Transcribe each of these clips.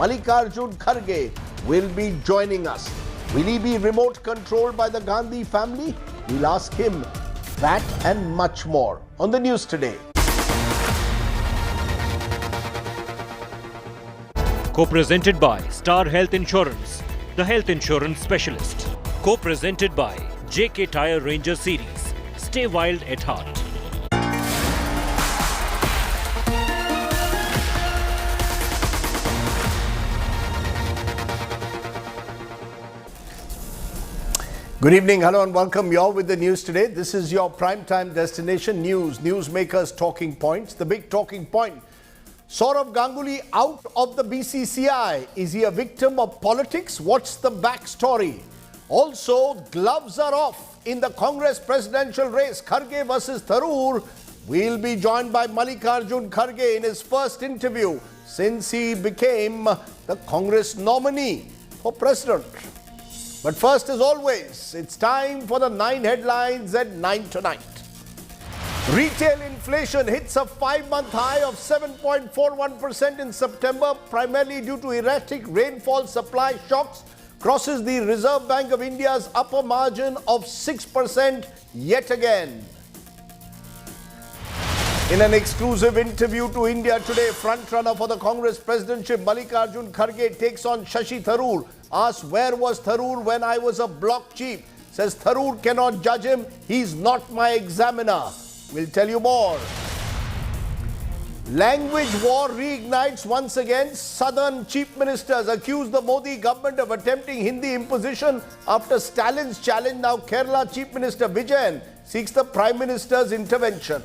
Mallikarjun Kharge will be joining us. Will he be remote controlled by the Gandhi family? We'll ask him that and much more on the news today. Co-presented by Star Health Insurance, the health insurance specialist. Co-presented by JK Tyre Ranger Series. Stay wild at heart. Good evening, hello and welcome. You're with the news today. This is your primetime destination news, newsmakers talking points. The big talking point: Sourav Ganguly out of the BCCI. Is he a victim of politics? What's the backstory? Also, gloves are off in the Congress presidential race. Kharge versus Tharoor. We'll be joined by Mallikarjun Kharge in his first interview since he became the Congress nominee for president. But first, as always, it's time for the 9 headlines at 9 tonight. Retail inflation hits a 5-month high of 7.41% in September, primarily due to erratic rainfall supply shocks, crosses the Reserve Bank of India's upper margin of 6% yet again. In an exclusive interview to India Today, frontrunner for the Congress presidency, Mallikarjun Kharge takes on Shashi Tharoor. Asks, where was Tharoor when I was a block chief? Says Tharoor cannot judge him. He's not my examiner. We'll tell you more. Language war reignites once again. Southern chief ministers accuse the Modi government of attempting Hindi imposition after Stalin's challenge. Now Kerala Chief Minister Vijayan seeks the Prime Minister's intervention.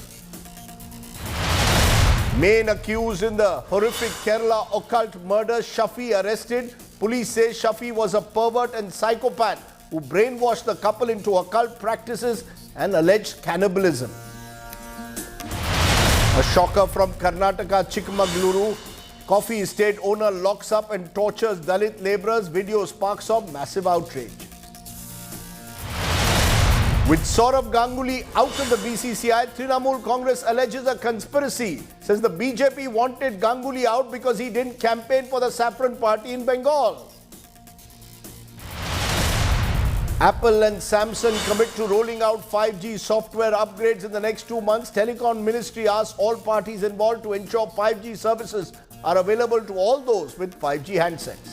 Main accused in the horrific Kerala occult murder, Shafi, arrested. Police say Shafi was a pervert and psychopath who brainwashed the couple into occult practices and alleged cannibalism. A shocker from Karnataka, Chikmagaluru. Coffee estate owner locks up and tortures Dalit labourers. Video sparks of massive outrage. With Sourav Ganguly out of the BCCI, Trinamool Congress alleges a conspiracy. Says the BJP wanted Ganguly out because he didn't campaign for the Saffron Party in Bengal. Apple and Samsung commit to rolling out 5G software upgrades in the next 2 months. Telecom Ministry asks all parties involved to ensure 5G services are available to all those with 5G handsets.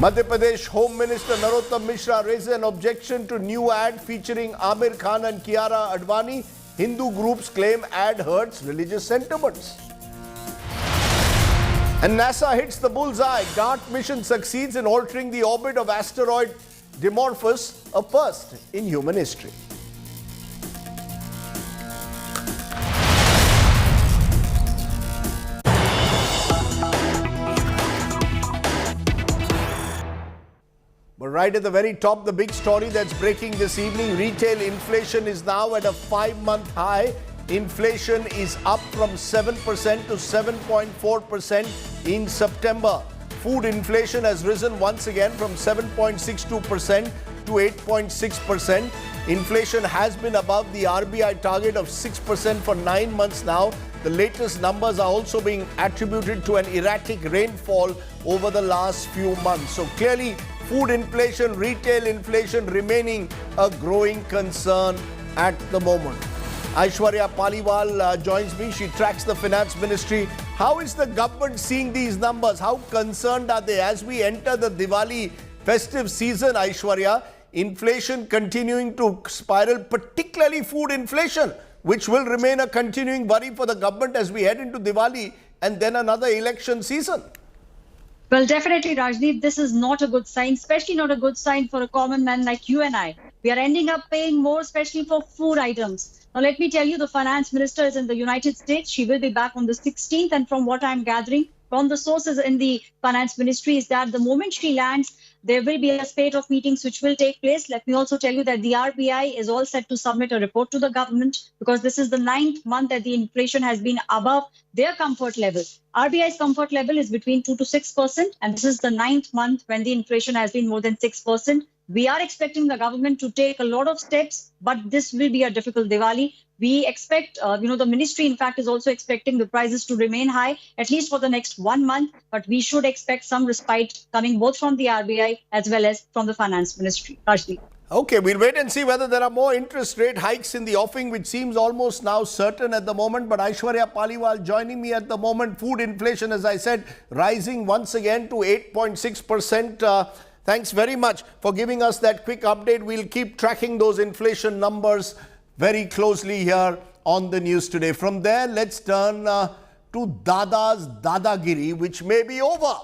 Madhya Pradesh Home Minister Narottam Mishra raises an objection to new ad featuring Amir Khan and Kiara Advani. Hindu groups claim ad hurts religious sentiments. And NASA hits the bullseye. DART mission succeeds in altering the orbit of asteroid Dimorphos, a first in human history. But right at the very top, the big story that's breaking this evening: retail inflation is now at a 5-month high. Inflation is up from 7% to 7.4% in September. Food inflation has risen once again from 7.62% to 8.6%. Inflation has been above the RBI target of 6% for 9 months now. The latest numbers are also being attributed to an erratic rainfall over the last few months. So clearly, food inflation, retail inflation remaining a growing concern at the moment. Aishwarya Paliwal joins me. She tracks the finance ministry. How is the government seeing these numbers? How concerned are they as we enter the Diwali festive season, Aishwarya? Inflation continuing to spiral, particularly food inflation, which will remain a continuing worry for the government as we head into Diwali and then another election season. Well, definitely, Rajdeep, this is not a good sign, especially not a good sign for a common man like you and I. We are ending up paying more, especially for food items. Now, let me tell you, the finance minister is in the United States. She will be back on the 16th. And from what I'm gathering from the sources in the finance ministry is that the moment she lands, there will be a spate of meetings which will take place. Let me also tell you that the RBI is all set to submit a report to the government because this is the 9th month that the inflation has been above their comfort level. RBI's comfort level is between 2 to 6%, and this is the 9th month when the inflation has been more than 6%. We are expecting the government to take a lot of steps, but this will be a difficult Diwali. We expect, the ministry, in fact, is also expecting the prices to remain high, at least for the next 1 month. But we should expect some respite coming both from the RBI as well as from the finance ministry. Rajdeep. Okay, we'll wait and see whether there are more interest rate hikes in the offing, which seems almost now certain at the moment. But Aishwarya Paliwal joining me at the moment. Food inflation, as I said, rising once again to 8.6%. Thanks very much for giving us that quick update. We'll keep tracking those inflation numbers very closely here on the news today. From there, let's turn to Dada's Dadagiri, which may be over.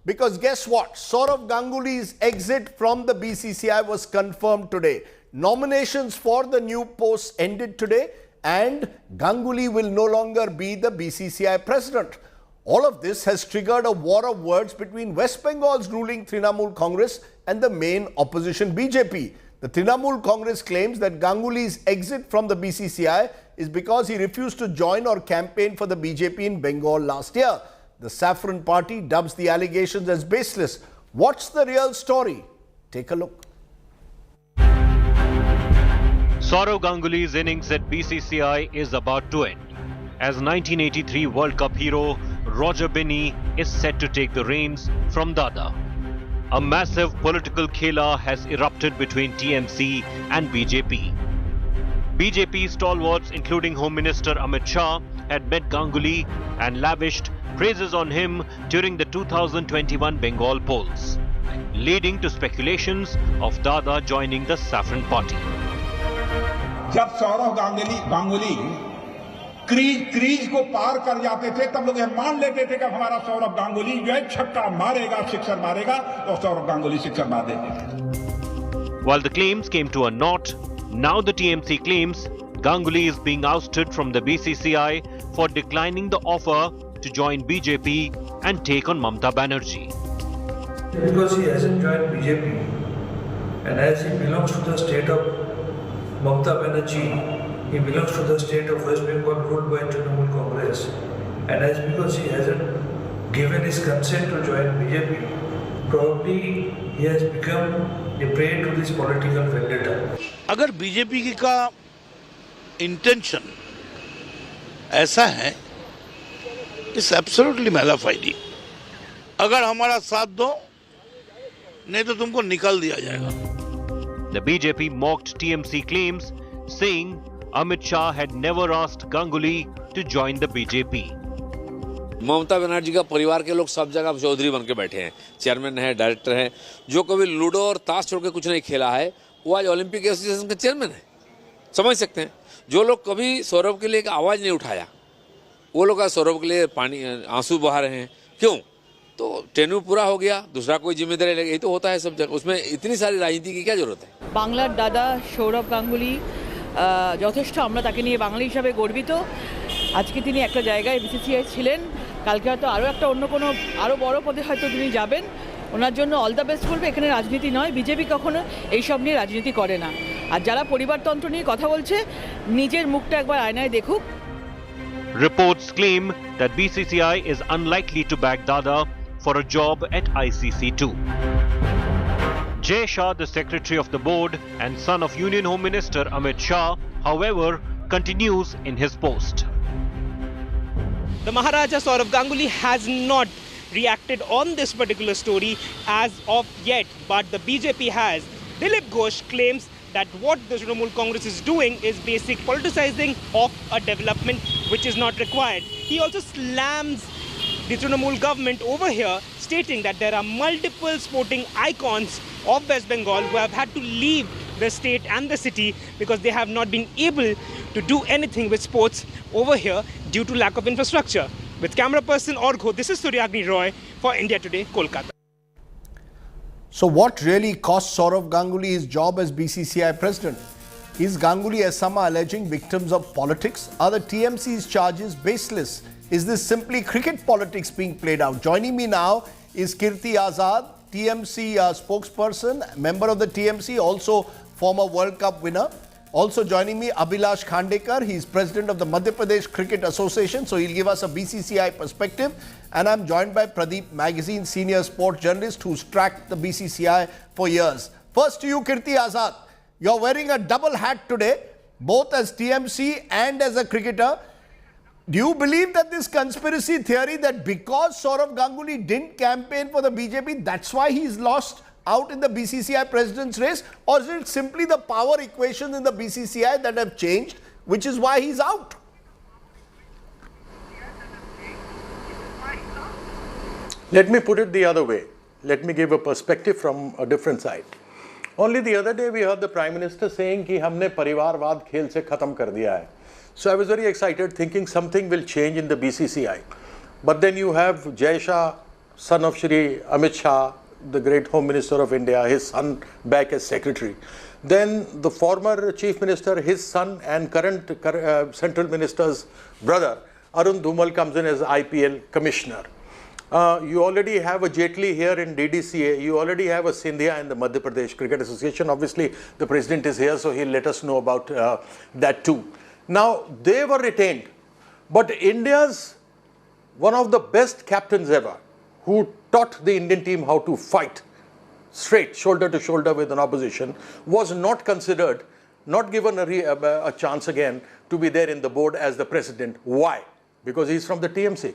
Because guess what? Sourav Ganguly's exit from the BCCI was confirmed today. Nominations for the new posts ended today, and Ganguly will no longer be the BCCI president. All of this has triggered a war of words between West Bengal's ruling Trinamool Congress and the main opposition BJP. The Trinamool Congress claims that Ganguly's exit from the BCCI is because he refused to join or campaign for the BJP in Bengal last year. The Saffron Party dubs the allegations as baseless. What's the real story? Take a look. Sourav Ganguly's innings at BCCI is about to end, as 1983 World Cup hero Roger Binny is set to take the reins from Dada. A massive political khela has erupted between TMC and BJP. BJP stalwarts, including Home Minister Amit Shah, had met Ganguly and lavished praises on him during the 2021 Bengal polls, leading to speculations of Dada joining the Saffron Party. जब Saurav Ganguly crease को पार कर जाते थे, तब लोग ये मान लेते थे कि हमारा सौरव गांगुली जो है छक्का मारेगा, सिक्सर मारेगा, और सौरव गांगुली सिक्सर मार देंगे. While the claims came to a naught, now the TMC claims Ganguly is being ousted from the BCCI for declining the offer to join BJP and take on Mamata Banerjee. Because he hasn't joined BJP, and as he belongs to the state of Mamata Banerjee, he belongs to the state of West Bengal ruled by Trinamool Congress, and as because he hasn't given his consent to join BJP, probably he has become a prey to this political vendetta. अगर BJP का intention ऐसा है, it's absolutely मैलाफाइडी. अगर हमारा साथ दो, नहीं तो तुमको निकाल दिया जाएगा. The BJP mocked TMC claims, saying Amit Shah had never asked Ganguly to join the BJP. Mamata Banerjee का परिवार के लोग सब जगह चौधरी बन के बैठे हैं, चेयरमैन है, डायरेक्टर है. जो कभी लूडो और ताश छोड़ के कुछ नहीं खेला है, वो आज ओलंपिक एसोसिएशन का चेयरमैन है. समझ सकते हैं. जो लोग कभी सौरभ के लिए आवाज नहीं उठाया, वो लोग आज सौरभ के लिए पानी आंसू बहा रहे हैं. क्यों? तो टेन्यूर पूरा हो गया, दूसरा कोई जिम्मेदारी लगे. यही तो होता है सब जगह. उसमें इतनी सारी राजनीति की क्या जरूरत है? बांग्लार दादा सौरभ गांगुली যথেষ্ট আমরা তাকে নিয়ে বাঙালি হিসাবে গর্বিত. আজকে তিনি একটা জায়গায় বিসিসিআই ছিলেন, কালকে হয়তো আরও একটা অন্য কোনো আরও বড় পদে হয়তো তিনি যাবেন. ওনার জন্য অল দ্য বেস্ট বলবে. এখানে রাজনীতি নয়, বিজেপি কখনো এইসব নিয়ে রাজনীতি করে না. আর যারা পরিবারতন্ত্র নিয়ে কথা বলছে, নিজের মুখটা একবার আয়নায় দেখুক. Reports claim that BCCI is unlikely to back Dada for a job at ICC too. Jay Shah, the secretary of the board and son of Union Home Minister Amit Shah, however, continues in his post. The Maharaja Sourav Ganguly has not reacted on this particular story as of yet, but the BJP has. Dilip Ghosh claims that what the Trinamool Congress is doing is basic politicizing of a development which is not required. He also slams the Trinamool government over here, stating that there are multiple sporting icons of West Bengal who have had to leave the state and the city because they have not been able to do anything with sports over here due to lack of infrastructure. With camera person Orgho, this is Suryagni Roy for India Today, Kolkata. So what really cost Sourav Ganguly his job as BCCI president? Is Ganguly, as some are alleging, victims of politics? Are the TMC's charges baseless? Is this simply cricket politics being played out? Joining me now is Kirti Azad, TMC spokesperson, member of the TMC, also former World Cup winner. Also joining me, Abhilash Khandekar. He's president of the Madhya Pradesh Cricket Association, so he'll give us a BCCI perspective. And I'm joined by Pradeep Magazine, senior sports journalist who's tracked the BCCI for years. First to you, Kirti Azad. You're wearing a double hat today. both as TMC and as a cricketer. Do you believe that this conspiracy theory that because Sourav Ganguly didn't campaign for the BJP, that's why he's lost out in the BCCI president's race? Or is it simply the power equations in the BCCI that have changed, which is why he's out? Let me put it the other way. Let me give a perspective from a different side. Only the other day we heard the Prime Minister saying कि हमने परिवारवाद खेल से खत्म कर दिया है. So I was very excited thinking something will change in the BCCI. But then you have Jai Shah, son of Shri Amit Shah, the great Home Minister of India, his son back as secretary. Then the former Chief Minister, his son and current Central Minister's brother, Arun Dhumal comes in as IPL Commissioner. You already have a Jaitley here in DDCA. You already have a Scindia in the Madhya Pradesh Cricket Association. Obviously, the president is here, so he'll let us know about that too. Now, they were retained. But India's one of the best captains ever, who taught the Indian team how to fight straight, shoulder to shoulder with an opposition, was not considered, not given a chance again to be there in the board as the president. Why? Because he's from the TMC.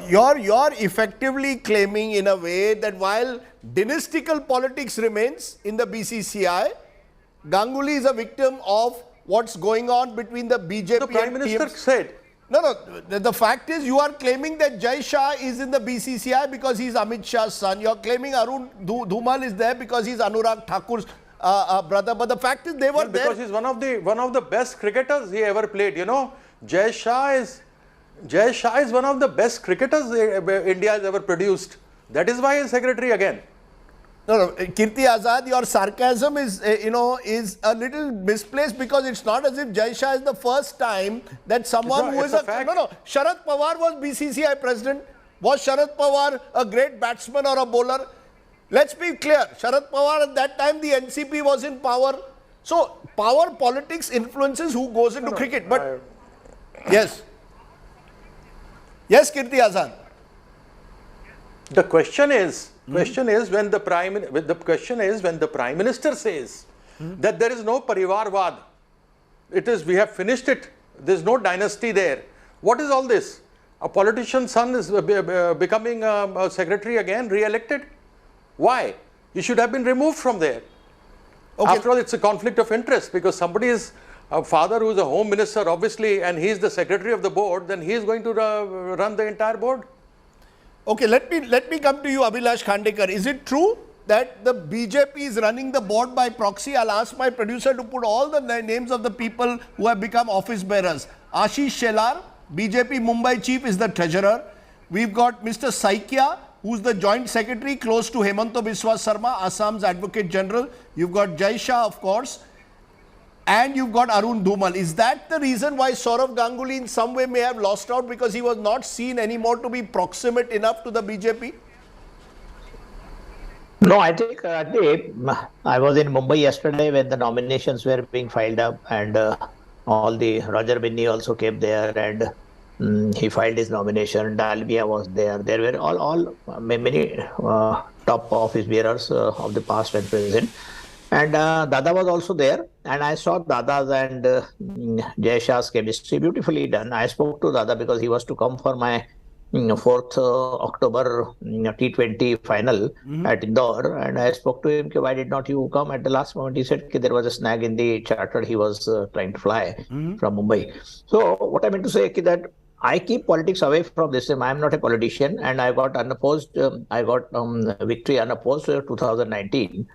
You're effectively claiming in a way that while dynastical politics remains in the BCCI, Ganguly is a victim of what's going on between the BJP The Prime and Minister TMC. said. No. The fact is you are claiming that Jai Shah is in the BCCI because he's Amit Shah's son. You're claiming Arun Dhumal is there because he's Anurag Thakur's brother. But the fact is they were there. Because he's one of the best cricketers he ever played. You know, Jai Shah is one of the best cricketers India has ever produced. That is why he's secretary again. No, Kirti Azad, your sarcasm is, is a little misplaced because it's not as if Jai Shah is the first time that someone who is fact. No, Sharad Pawar was BCCI president. Was Sharad Pawar a great batsman or a bowler? Let's be clear. Sharad Pawar at that time, the NCP was in power. So, power politics influences who goes into cricket. But, yes. Yes, Kirti Azad. The question is when the Prime Minister says that there is no parivarvad, we have finished it. There is no dynasty there. What is all this? A politician's son is becoming a secretary again, re-elected. Why? He should have been removed from there. Okay. After all, it's a conflict of interest because somebody is a father who is a home minister, obviously, and he is the secretary of the board. Then he is going to run the entire board. Okay, let me come to you, Abhilash Khandekar. Is it true that the BJP is running the board by proxy? I'll ask my producer to put all the names of the people who have become office bearers. Ashish Shelar, BJP Mumbai chief, is the treasurer. We've got Mr. Saikia, who's the joint secretary, close to Hemanta Biswa Sarma, Assam's advocate general. You've got Jai Shah, of course. And you've got Arun Dhumal. Is that the reason why Sourav Ganguly in some way may have lost out because he was not seen anymore to be proximate enough to the BJP? No, I think I was in Mumbai yesterday when the nominations were being filed up and all the Roger Binny also came there and he filed his nomination. Dalmia was there. There were all many top office bearers of the past and present. And Dada was also there, and I saw Dada's and Jai Shah's chemistry beautifully done. I spoke to Dada because he was to come for my 4th October T20 final at Indore, and I spoke to him, why did not you come at the last moment? He said there was a snag in the charter he was trying to fly from Mumbai. So what I meant to say is that I keep politics away from this. I am not a politician, and I got unopposed. I got victory unopposed 2019.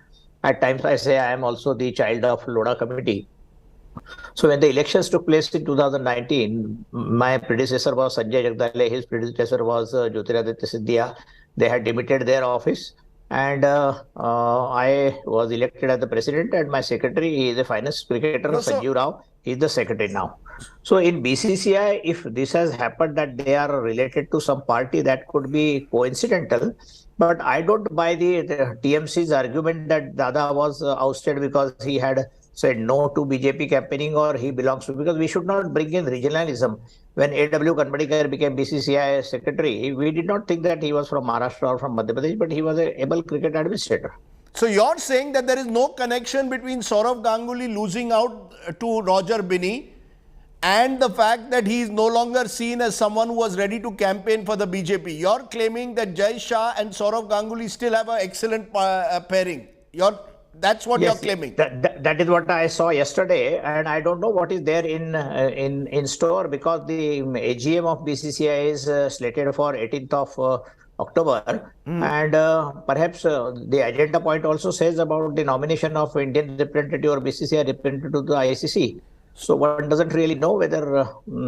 At times I say I am also the child of Lodha committee. So when the elections took place in 2019, my predecessor was Sanjay Jagdale, his predecessor was Jyotiraditya Scindia. They had demitted their office and I was elected as the president, and my secretary, he is a finance cricketer, Sanjeev Rao, he is the secretary now. So in BCCI, if this has happened that they are related to some party, that could be coincidental. But I don't buy the TMC's argument that Dada was ousted because he had said no to BJP campaigning or he belongs to, because we should not bring in regionalism. When A.W. Kanbadikar became BCCI secretary, we did not think that he was from Maharashtra or from Madhya Pradesh, but he was an able cricket administrator. So you're saying that there is no connection between Sourav Ganguly losing out to Roger Binny and the fact that he is no longer seen as someone who was ready to campaign for the BJP. You're claiming that Jai Shah and Sourav Ganguly still have an excellent pairing. That's what you're claiming. That is what I saw yesterday, and I don't know what is there in store, because the AGM of BCCI is slated for 18th of October, and perhaps the agenda point also says about the nomination of Indian representative or BCCI representative to the ICC. So one doesn't really know whether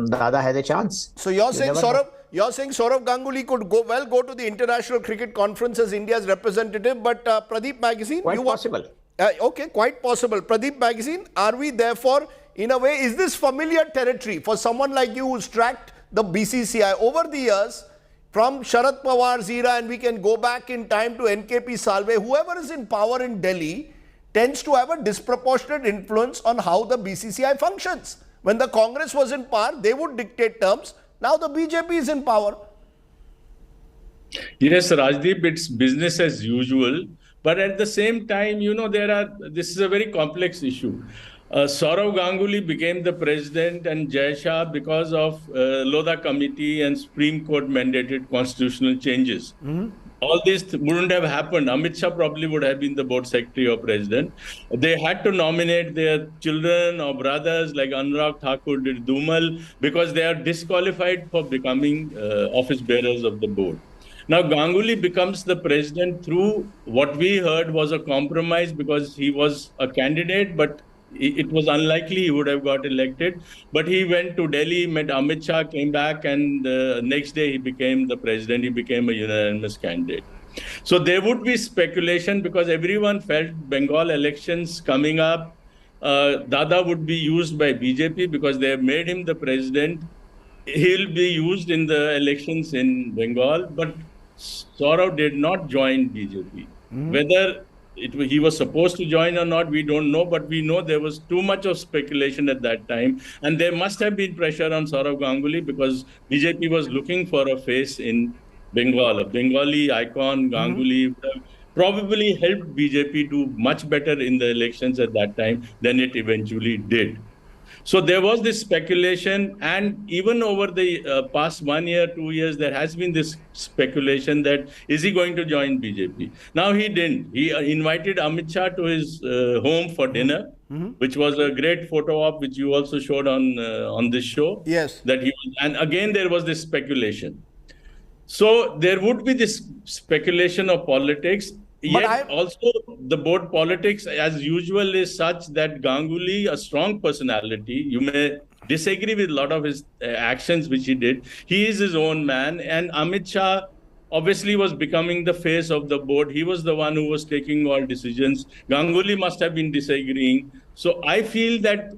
Dada has a chance. So you're saying Sourav Ganguly could go to the International Cricket Conference as India's representative, but Pradeep Magazine, quite possible. Okay, quite possible. Pradeep Magazine, are we therefore, in a way, is this familiar territory for someone like you who's tracked the BCCI over the years, from Sharad Pawar's era, and we can go back in time to NKP Salve, whoever is in power in Delhi tends to have a disproportionate influence on how the BCCI functions. When the Congress was in power, they would dictate terms. Now the BJP is in power. Yes, Rajdeep, it's business as usual. But at the same time, this is a very complex issue. Sourav Ganguly became the president and Jai Shah because of Lodha Committee and Supreme Court mandated constitutional changes. All this wouldn't have happened. Amit Shah probably would have been the board secretary or president. They had to nominate their children or brothers like Anurag Thakur did Dhumal, because they are disqualified for becoming office bearers of the board. Now, Ganguly becomes the president through what we heard was a compromise, because he was a candidate, but it was unlikely he would have got elected. But he went to Delhi, met Amit Shah, came back, and next day he became the president. He became a unanimous candidate. So there would be speculation, because everyone felt Bengal elections coming up, Dada would be used by BJP because they have made him the president. He'll be used in the elections in Bengal, but Sourav did not join BJP. Whether he was supposed to join or not, we don't know, but we know there was too much of speculation at that time, and there must have been pressure on Sourav Ganguly, because BJP was looking for a face in Bengal. A Bengali icon, Ganguly, probably helped BJP do much better in the elections at that time than it eventually did. So there was this speculation, and even over the past 1 year, 2 years, there has been this speculation that is he going to join BJP? Now he didn't. He invited Amit Shah to his home for dinner, which was a great photo op, which you also showed on this show. Yes. And again, there was this speculation. So there would be this speculation of politics. Yet also the board politics, as usual, is such that Ganguly, a strong personality, you may disagree with a lot of his actions which he did. He is his own man, and Amit Shah obviously was becoming the face of the board. He was the one who was taking all decisions. Ganguly must have been disagreeing. So I feel that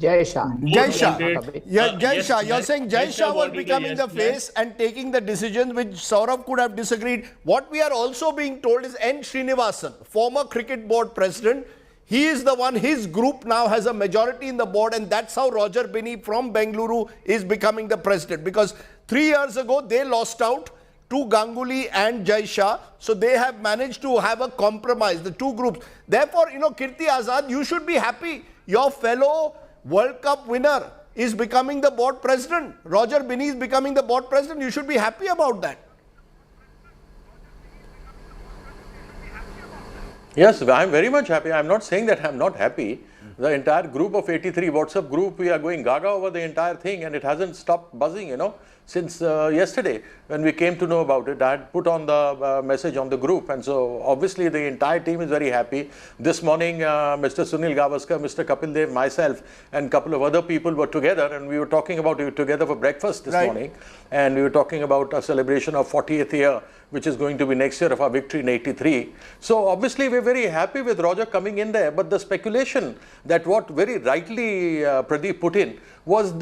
Jai Shah. Jai Shah. Jai Shah. You're saying Jai Shah was becoming the face and taking the decisions which Sourav could have disagreed. What we are also being told is N. Srinivasan, former cricket board president, he is the one, his group now has a majority in the board, and that's how Roger Binny from Bengaluru is becoming the president. Because 3 years ago, they lost out to Ganguly and Jai Shah. So they have managed to have a compromise, the two groups. Therefore, Kirti Azad, you should be happy. Your fellow World Cup winner is becoming the board president. Roger Binny is becoming the board president. You should be happy about that. Yes, I'm very much happy. I'm not saying that I'm not happy. The entire group of 83 WhatsApp group, we are going gaga over the entire thing, and it hasn't stopped buzzing, since yesterday when we came to know about it. I had put on the message on the group, and so obviously the entire team is very happy. This morning, Mr. Sunil Gavaskar, Mr. Kapil Dev, myself, and a couple of other people were together, and we were talking about it together for breakfast this morning, and we were talking about a celebration of 40th year, which is going to be next year, of our victory in 83. So obviously we're very happy with Roger coming in there, but the speculation that what very rightly Pradeep put in was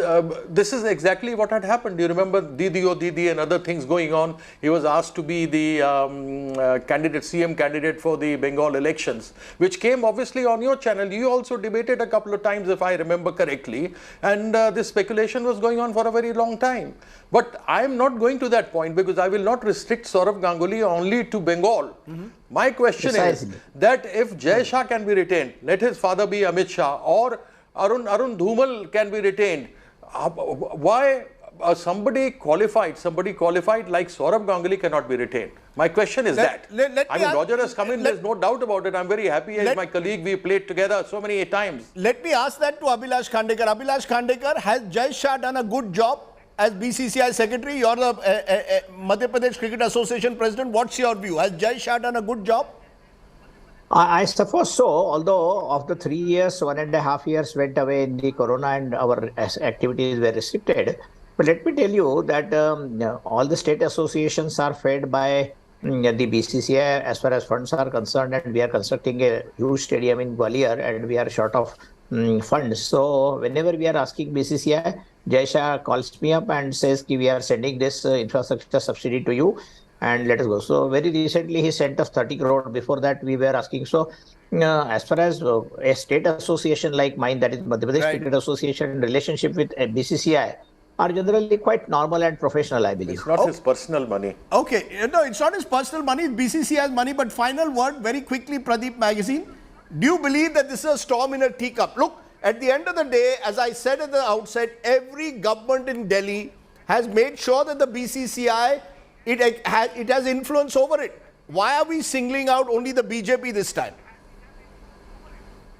this is exactly what had happened. Do you remember remember Didi O Didi and other things going on. He was asked to be the CM candidate for the Bengal elections, which came obviously on your channel. You also debated a couple of times, if I remember correctly, and this speculation was going on for a very long time. But I am not going to that point because I will not restrict Sourav Ganguly only to Bengal. My question is that if Jai Shah can be retained, let his father be Amit Shah, or Arun Dhumal can be retained, why somebody qualified like Sourav Ganguly cannot be retained? My question is Roger has come in, there's no doubt about it. I'm very happy as my colleague, we played together so many times. Let me ask that to Abhilash Khandekar. Abhilash Khandekar, has Jai Shah done a good job as BCCI secretary? You're the Madhya Pradesh Cricket Association president. What's your view? Has Jai Shah done a good job? I suppose so, although of the 3 years, 1.5 years went away in the corona and our activities were restricted. But let me tell you that all the state associations are fed by the BCCI as far as funds are concerned, and we are constructing a huge stadium in Gwalior and we are short of funds. So whenever we are asking BCCI, Jai Shah calls me up and says we are sending this infrastructure subsidy to you and let us go. So very recently he sent us 30 crore. Before that we were asking. So as far as a state association like mine, that is Madhya Pradesh Cricket Association, relationship with BCCI are generally quite normal and professional, I believe. It's not his personal money. Okay, no, it's not his personal money, it's BCCI's money. But final word, very quickly, Pradeep Magazine. Do you believe that this is a storm in a teacup? Look, at the end of the day, as I said at the outset, every government in Delhi has made sure that the BCCI, it has influence over it. Why are we singling out only the BJP this time?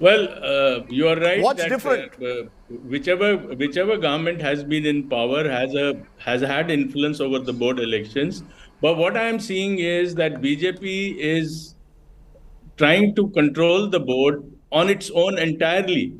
Well, you are right. What's that, different? Whichever government has been in power has had influence over the board elections. But what I am seeing is that BJP is trying to control the board on its own entirely.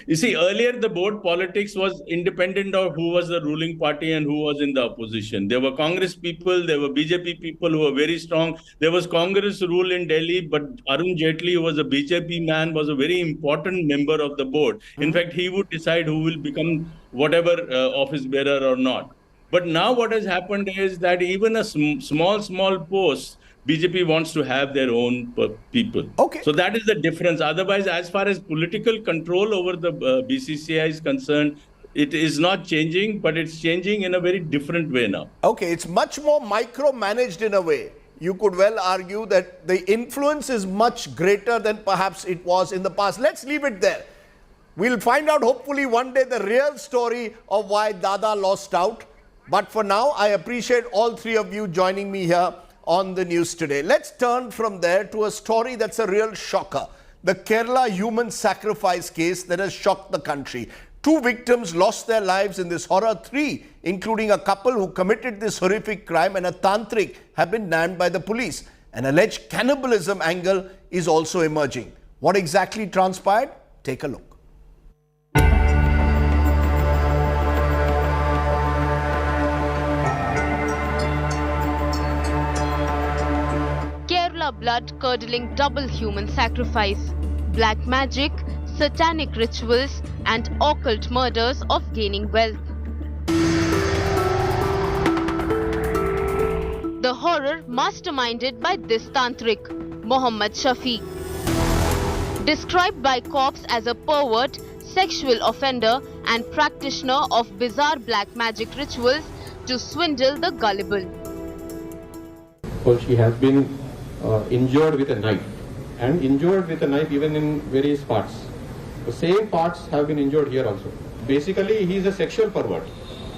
You see, earlier the board politics was independent of who was the ruling party and who was in the opposition. There were Congress people, there were BJP people who were very strong. There was Congress rule in Delhi, but Arun Jaitley, who was a BJP man, was a very important member of the board. In fact, he would decide who will become whatever office bearer or not. But now what has happened is that even a small post, BJP wants to have their own people. Okay. So that is the difference. Otherwise, as far as political control over the BCCI is concerned, it is not changing, but it's changing in a very different way now. Okay, it's much more micromanaged in a way. You could well argue that the influence is much greater than perhaps it was in the past. Let's leave it there. We'll find out hopefully one day the real story of why Dada lost out. But for now, I appreciate all three of you joining me here on the news today. Let's turn from there to a story that's a real shocker. The Kerala human sacrifice case that has shocked the country. 2 victims lost their lives in this horror. 3, including a couple who committed this horrific crime, and a tantric, have been nabbed by the police. An alleged cannibalism angle is also emerging. What exactly transpired? Take a look. Blood-curdling double human sacrifice, black magic, satanic rituals and occult murders of gaining wealth. The horror masterminded by this tantric, Mohammad Shafi. Described by cops as a pervert, sexual offender and practitioner of bizarre black magic rituals to swindle the gullible. Well, she has been injured with a knife, and injured with a knife even in various parts. The same parts have been injured here also. Basically, he is a sexual pervert.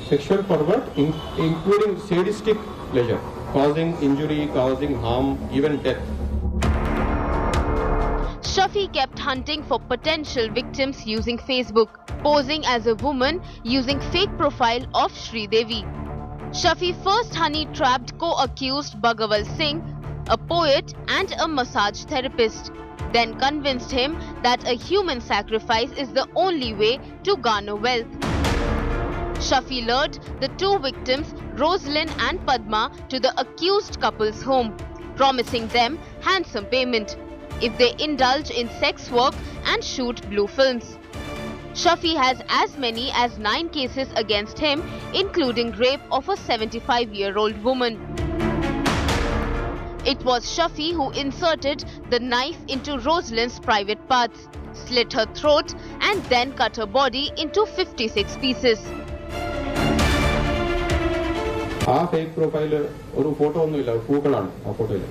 Sexual pervert including sadistic pleasure, causing injury, causing harm, even death. Shafi kept hunting for potential victims using Facebook, posing as a woman using fake profile of Sri Devi. Shafi first honey-trapped co-accused Bhagaval Singh, a poet and a massage therapist, then convinced him that a human sacrifice is the only way to garner wealth. Shafi lured the 2 victims, Rosalind and Padma, to the accused couple's home, promising them handsome payment if they indulge in sex work and shoot blue films. Shafi has as many as 9 cases against him, including rape of a 75-year-old woman. It was Shafi who inserted the knife into Rosalind's private parts, slit her throat and then cut her body into 56 pieces. ആ fake profile ഒരു photo ഒന്നുമില്ല, പൂക്കളാണ് ആ ഫോട്ടോയിൽ.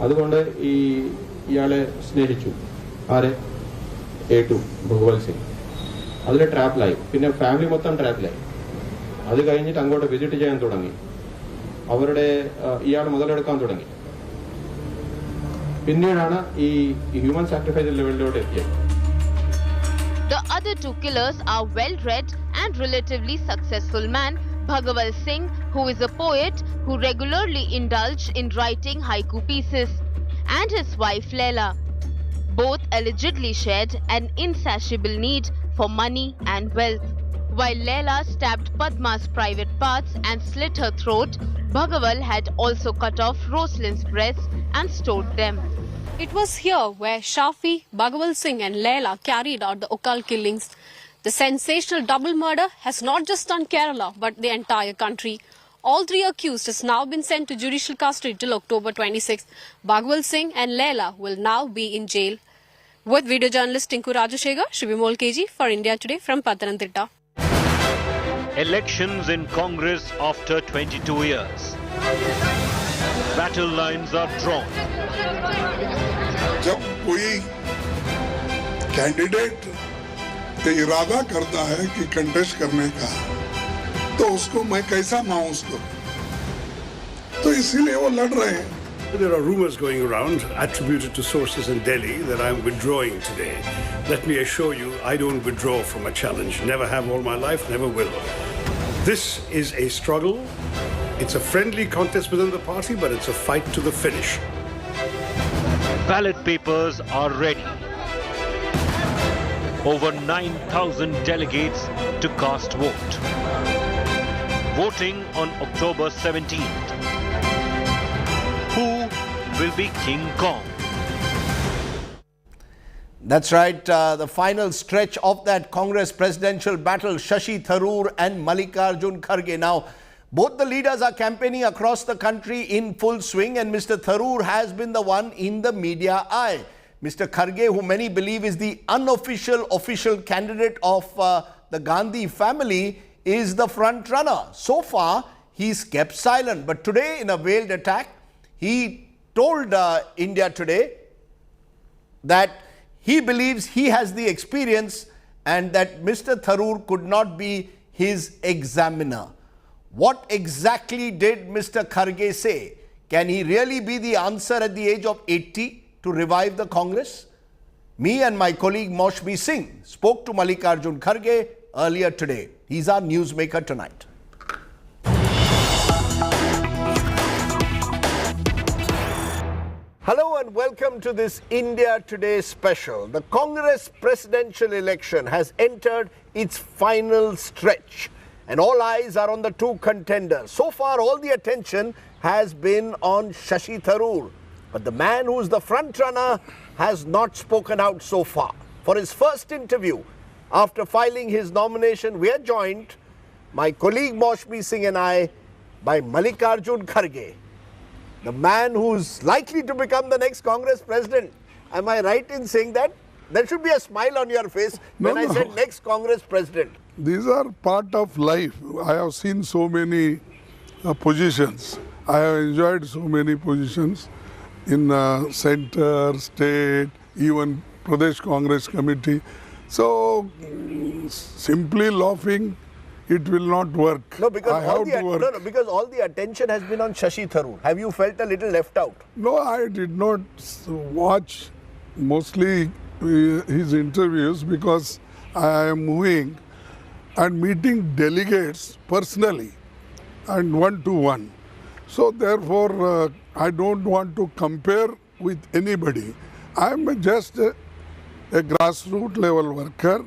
അതുകൊണ്ട് ഇയാളെ സ്നേഹിച്ചു. ആരെ? A2 ഭഗവൽ സിംഗ്. അതിൽ ട്രാപ്പിലായി. പിന്നെ ഫാമിലി മൊത്തം ട്രാപ്പിലായി. അത് കഴിഞ്ഞിട്ട് അങ്ങോട്ട് വിസിറ്റ് ചെയ്യാൻ തുടങ്ങി. അവരുടെ ഇയാൾ മുതലെടുക്കാൻ തുടങ്ങി. പിന്നീടാണ് ഈ ഹ്യൂമൻ സാക്രിഫൈസ് ലെവലിലോട്ട് എത്തിയത്. The other 2 killers are well-read and relatively successful man Bhagaval Singh, who is a poet who regularly indulged in writing haiku pieces, and his wife Leila. Both allegedly shared an insatiable need for money and wealth. While Leila stabbed Padma's private parts and slit her throat, Bhagaval had also cut off Rosalind's breasts and stored them. It was here where Shafi, Bhagaval Singh and Leila carried out the occult killings. The sensational double murder has not just stunned Kerala but the entire country. All 3 accused has now been sent to judicial custody till October 26. Bhagaval Singh and Leila will now be in jail. With video journalist Tinku Rajashekar, Shivimol KG for India Today from Pathanamthitta. Elections in Congress after 22 years. Battle lines are drawn. जब कोई candidate इरादा करता है कि contest करने का, तो उसको मैं कैसा माउंस करूं? तो इसीलिए वो लड़ रहे हैं. There are rumors going around attributed to sources in Delhi that I am withdrawing today. Let me assure you, I don't withdraw from a challenge. Never have all my life, never will. This is a struggle. It's a friendly contest within the party, but it's a fight to the finish. Ballot papers are ready. Over 9,000 delegates to cast vote. Voting on October 17th. Who will be King Kong? That's right. The final stretch of that Congress presidential battle, Shashi Tharoor and Mallikarjun Kharge. Now, both the leaders are campaigning across the country in full swing, and Mr. Tharoor has been the one in the media eye. Mr. Kharge, who many believe is the unofficial official candidate of the Gandhi family, is the front runner. So far, he's kept silent. But today, in a veiled attack, he told India Today that he believes he has the experience and that Mr. Tharoor could not be his examiner. What exactly did Mr. Kharge say? Can he really be the answer at the age of 80 to revive the Congress? Me and my colleague Maushmi Singh spoke to Mallikarjun Kharge earlier today. He's our newsmaker tonight. Hello and welcome to this India Today special. The Congress presidential election has entered its final stretch, and all eyes are on the 2 contenders. So far, all the attention has been on Shashi Tharoor, but the man who's the front runner has not spoken out so far. For his first interview after filing his nomination, we are joined, my colleague Maushmi Singh and I, by Mallikarjun Kharge, the man who's likely to become the next Congress president. Am I right in saying that? There should be a smile on your face when I said next Congress president. These are part of life. I have seen so many positions. I have enjoyed so many positions in center, state, even Pradesh Congress Committee. So simply laughing, it will not work. No, because because all the attention has been on Shashi Tharoor. Have you felt a little left out? No, I did not watch mostly his interviews because I am moving and meeting delegates personally and one-to-one. So therefore, I don't want to compare with anybody. I am just a grassroots level worker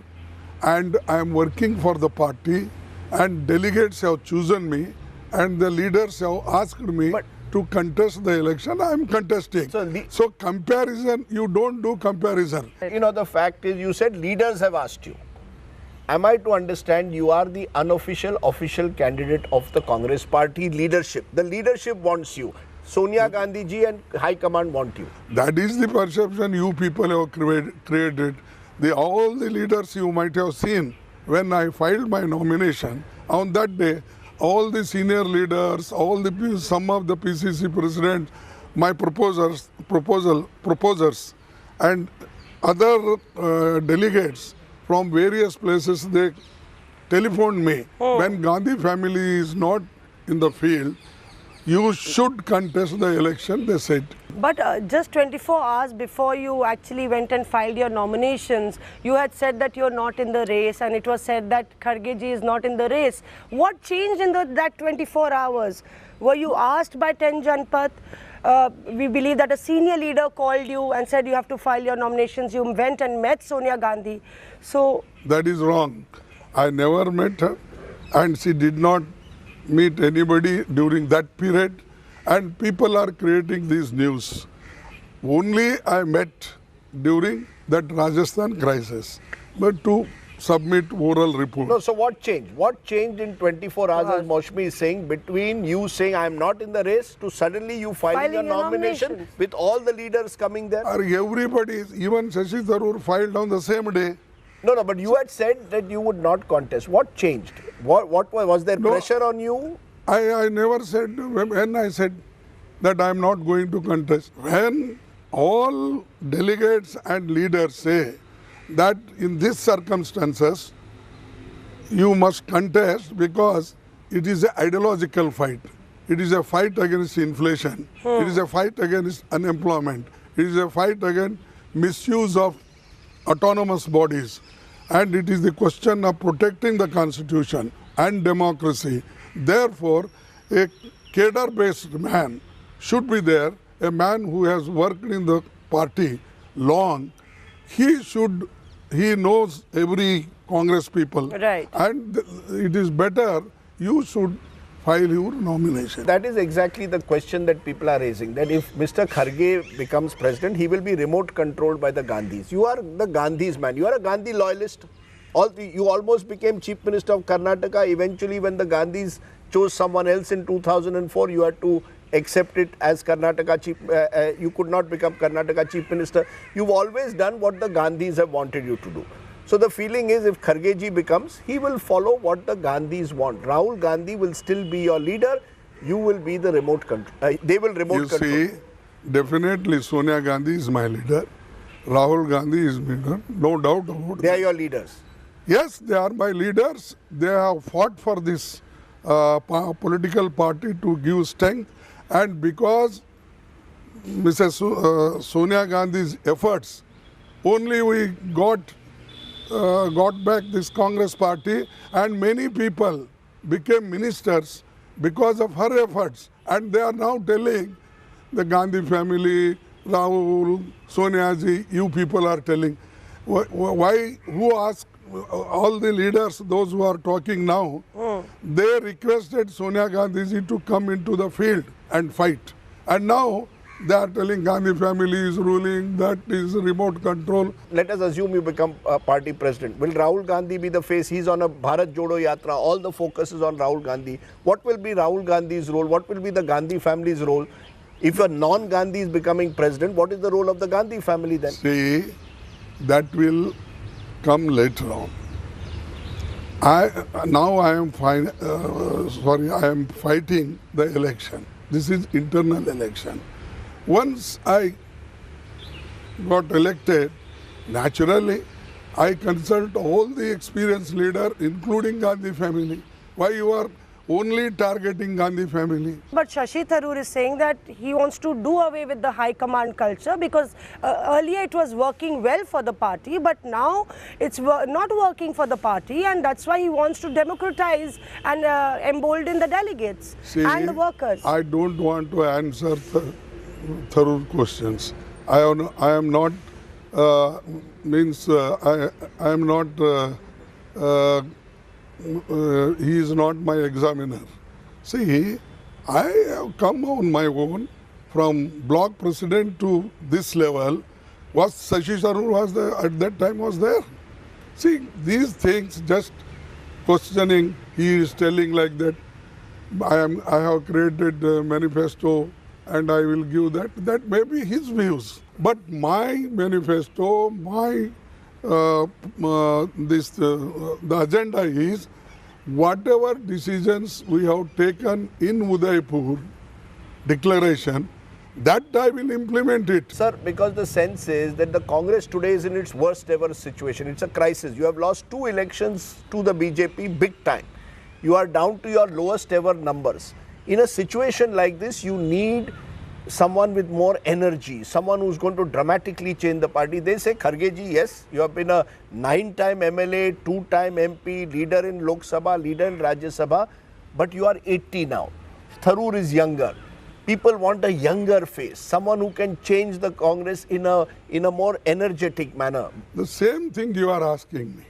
and I am working for the party, and delegates have chosen me and the leaders have asked me to contest the election. I am contesting. So comparison, you don't do comparison. You know, the fact is, you said leaders have asked you. am I to understand you are the unofficial official candidate of the Congress party leadership? The leadership wants you. Sonia Gandhi ji and High Command want you. That is the perception you people have created. All the leaders you might have seen when I filed my nomination, on that day, all the senior leaders, some of the PCC presidents, my proposers, and other delegates from various places, they telephoned me. When Gandhi family is not in the field, you should contest the election, they said. But just 24 hours before you actually went and filed your nominations, you had said that you're not in the race, and it was said that Kharge ji is not in the race. What changed in that 24 hours? Were you asked by 10 Janpath? We believe that a senior leader called you and said you have to file your nominations. You went and met Sonia Gandhi. So that is wrong. I never met her, and she did not meet anybody during that period, and people are creating these news. Only I met during that Rajasthan crisis, but to submit oral report. No, so what changed? What changed in 24 hours, as Maushami is saying, between you saying I am not in the race to suddenly you filing your nomination with all the leaders coming there? Everybody, even Shashi Tharoor filed on the same day. No, but you had said that you would not contest. What changed? What was there pressure on you? I never said, when I said that I am not going to contest. When all delegates and leaders say that in these circumstances you must contest because it is an ideological fight. It is a fight against inflation. It is a fight against unemployment. It is a fight against misuse of autonomous bodies, and it is the question of protecting the constitution and democracy. Therefore, a cadre-based man should be there, a man who has worked in the party long. He knows every Congress people. Right. And it is better you should file your nomination. That is exactly the question that people are raising, that if Mr. Kharge becomes president, he will be remote controlled by the Gandhis. You are the Gandhis man. You are a Gandhi loyalist. You almost became Chief Minister of Karnataka. Eventually, when the Gandhis chose someone else in 2004, you had to accept it as Karnataka Chief. You could not become Karnataka Chief Minister. You've always done what the Gandhis have wanted you to do. So the feeling is if Kharge ji becomes, he will follow what the Gandhis want. Rahul Gandhi will still be your leader. You will be the remote control. They will remote control. You see, definitely Sonia Gandhi is my leader. Rahul Gandhi is my leader. No doubt about it. They are your leaders. Yes, they are my leaders. They have fought for this political party to give strength. And because Mrs. Sonia Gandhi's efforts, only we got back this Congress party, and many people became ministers because of her efforts. And they are now telling the Gandhi family, Rahul, Sonia ji, you people are telling. Why? Who asked all the leaders, those who are talking now, they requested Sonia Gandhi ji to come into the field and fight. And now they are telling Gandhi family is ruling, that is remote control. Let us assume you become party president. Will Rahul Gandhi be the face? He's on a Bharat Jodo Yatra. All the focus is on Rahul Gandhi. What will be Rahul Gandhi's role? What will be the Gandhi family's role? If a non-Gandhi is becoming president, what is the role of the Gandhi family then? See, that will come later on. I am fighting the election. This is internal election. Once I got elected, naturally, I consult all the experienced leaders, including Gandhi family. Why you are only targeting Gandhi family? But Shashi Tharoor is saying that he wants to do away with the high command culture because earlier it was working well for the party, but now it's not working for the party, and that's why he wants to democratize and embolden the delegates and the workers. I don't want to answer Tharoor questions. I am not he is not my examiner. See, I have come on my own from block president to this level. Was Shashi Tharoor was there at that time was there? See, these things just questioning, he is telling like that, I have created a manifesto and I will give that. That may be his views. But my manifesto, my the agenda is whatever decisions we have taken in Udaipur declaration, that I will implement it. Sir, because the sense is that the Congress today is in its worst ever situation. It's a crisis. You have lost 2 elections to the BJP big time. You are down to your lowest ever numbers. In a situation like this, you need someone with more energy, someone who's going to dramatically change the party. They say, Kharge ji, yes, you have been a 9-time MLA, 2-time MP, leader in Lok Sabha, leader in Rajya Sabha, but you are 80 now. Tharoor is younger. People want a younger face, someone who can change the Congress in a more energetic manner. The same thing you are asking me.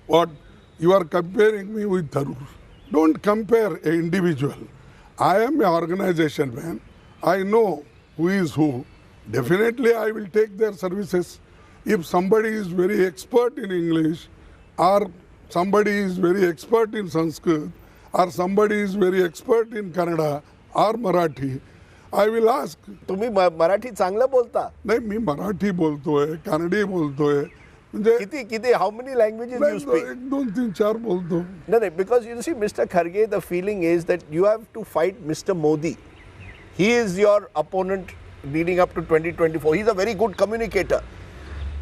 What? You are comparing me with Tharoor. Don't compare an individual. I am an organization man. I know who is who. Definitely I will take their services. If somebody is very expert in English, or somebody is very expert in Sanskrit, or somebody is very expert in Kannada or Marathi, I will ask. तुम्ही मराठी चांगलं बोलता? नाही, मी मराठी बोलतोय, कन्नडी बोलतोय. किती how many languages you speak? 1, 2, 3, 4 बोलतो. No, because you see, Mr. Kharge, the feeling is that you have to fight Mr. Modi. He is your opponent leading up to 2024. He's a very good communicator.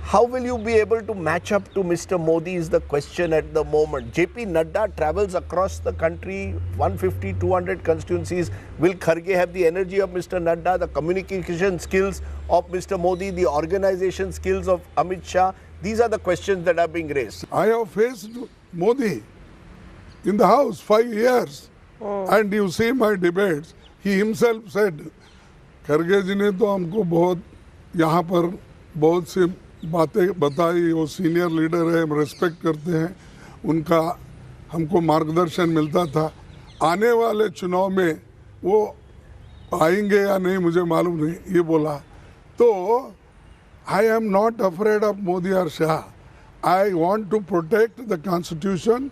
How will you be able to match up to Mr. Modi is the question at the moment. JP Nadda travels across the country, 150, 200 constituencies. Will Kharge have the energy of Mr. Nadda, the communication skills of Mr. Modi, the organization skills of Amit Shah? These are the questions that are being raised. I have faced Modi in the house 5 years. And you see my debates. He himself said, Kharge जी ने तो हमको बहुत यहाँ पर बहुत सी बातें बताई, वो सीनियर लीडर है, हम रेस्पेक्ट करते हैं, उनका हमको मार्गदर्शन मिलता था. आने वाले चुनाव में वो आएंगे या नहीं मुझे मालूम नहीं, ये बोला. तो I am not afraid of Modi or Shah. I want to protect the constitution,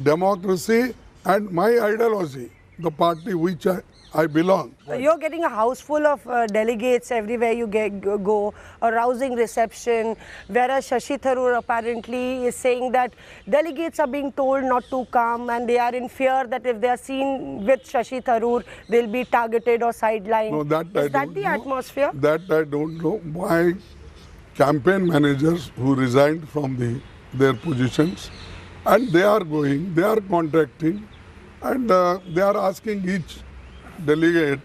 democracy and my ideology, the party which I belong. You're getting a house full of delegates everywhere you go, a rousing reception, whereas Shashi Tharoor apparently is saying that delegates are being told not to come and they are in fear that if they are seen with Shashi Tharoor, they'll be targeted or sidelined. No, that is that the atmosphere? That I don't know. My campaign managers who resigned from their positions, and they are going, they are contacting, and they are asking each delegate,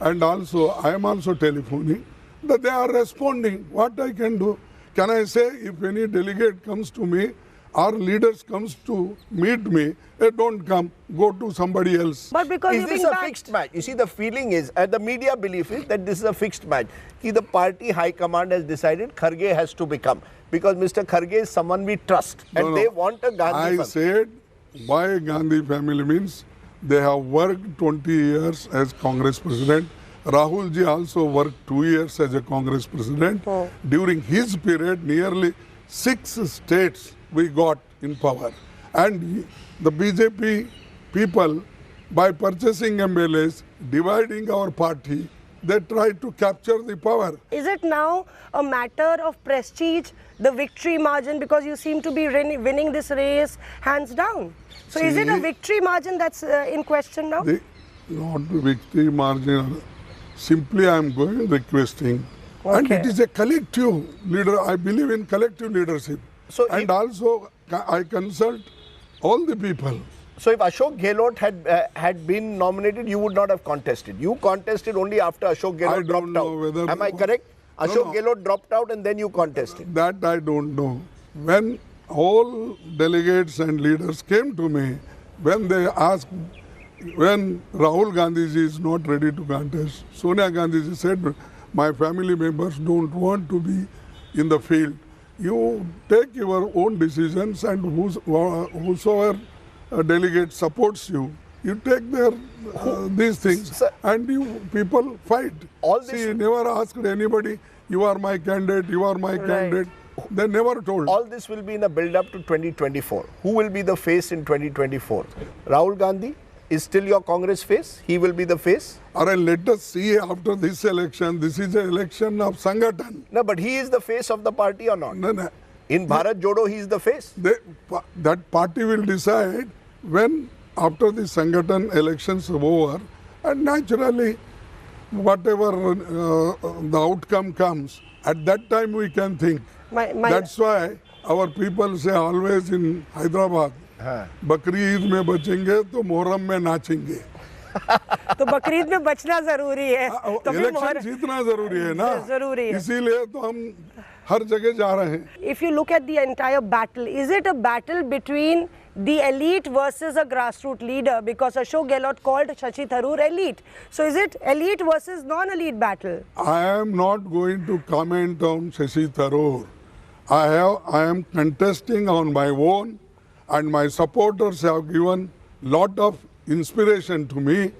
and also I am also telephoning, that they are responding. What I can do? Can I say if any delegate comes to me or leaders comes to meet me, they don't come, go to somebody else. But because is this a fixed match? You see, the feeling is, and the media belief is that this is a fixed match. The party high command has decided Kharge has to become, because Mr. Kharge is someone we trust, and they want a Gandhi family. I said, why Gandhi family means they have worked 20 years as Congress president. Rahul ji also worked 2 years as a Congress president. During his period, nearly 6 states we got in power. And the BJP people, by purchasing MLAs, dividing our party, they tried to capture the power. Is it now a matter of prestige, the victory margin, because you seem to be winning this race hands down? So is it a victory margin that's in question now? Not the victory margin. Simply I am going requesting. Okay. And it is a collective leader. I believe in collective leadership. So and also I consult all the people. So if Ashok Gehlot had been nominated, you would not have contested. You contested only after Ashok Gehlot dropped out. Am I correct? Ashok Gehlot dropped out and then you contested. That I don't know. When all delegates and leaders came to me, when they asked, when Rahul Gandhi ji is not ready to contest, Sonia Gandhi ji said, my family members don't want to be in the field. You take your own decisions, and whosoever delegate supports you, you take their these things, and you people fight. See, never asked anybody, you are my candidate, you are my candidate. They never told. All this will be in a build-up to 2024. Who will be the face in 2024? Rahul Gandhi is still your Congress face? He will be the face? Alright, let us see after this election. This is an election of Sangathan. No, but he is the face of the party or not? No. In Bharat Jodo, he is the face? That party will decide when, after the Sangathan elections are over, and naturally, whatever the outcome comes, at that time we can think. That's why our people say always in Hyderabad, बकरी ईद में बचेंगे तो मुहर्रम में नाचेंगे. तो बकरी ईद में बचना जरूरी है. तो इलेक्शन जीतना जरूरी है ना. जरूरी है. इसीलिए तो हम हर जगह जा रहे हैं. If you look at the entire battle, is it a battle between the elite versus a grassroots leader? Because Ashok Gehlot called Shashi Tharoor elite. So is it elite versus non-elite battle? I am not going to comment on Shashi Tharoor. I am contesting on my own, and my supporters have given lot of inspiration to me.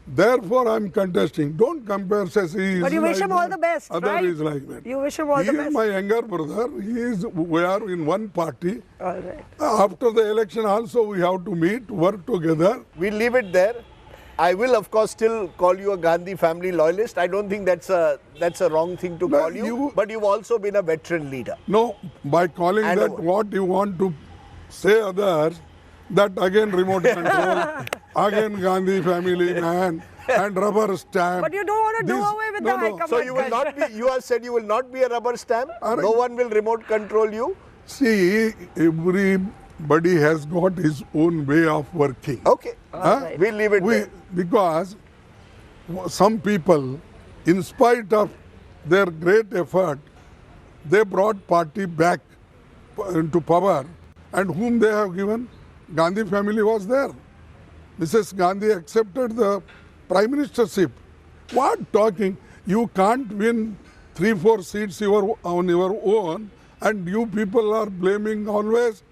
Therefore, I am contesting. Don't compare Shashi. But you wish him all the best, Other right? is like that. You wish him all the best. He is my younger brother. We are in one party. All right. After the election also we have to meet, work together. We'll leave it there. I will, of course, still call you a Gandhi family loyalist. I don't think that's a wrong thing to call you. But you've also been a veteran leader. No, by calling that what you want to say others, that again remote control, again Gandhi family man, and rubber stamp. But you don't want to do away with the High Command. So you will not be, you have said you will not be a rubber stamp? No one will remote control you? See, everybody has got his own way of working. Okay, right. We'll leave it there. Because some people, in spite of their great effort, they brought party back into power, and whom they have given? Gandhi family was there. Mrs. Gandhi accepted the prime ministership. What talking? You can't win 3-4 seats on your own, and you people are blaming always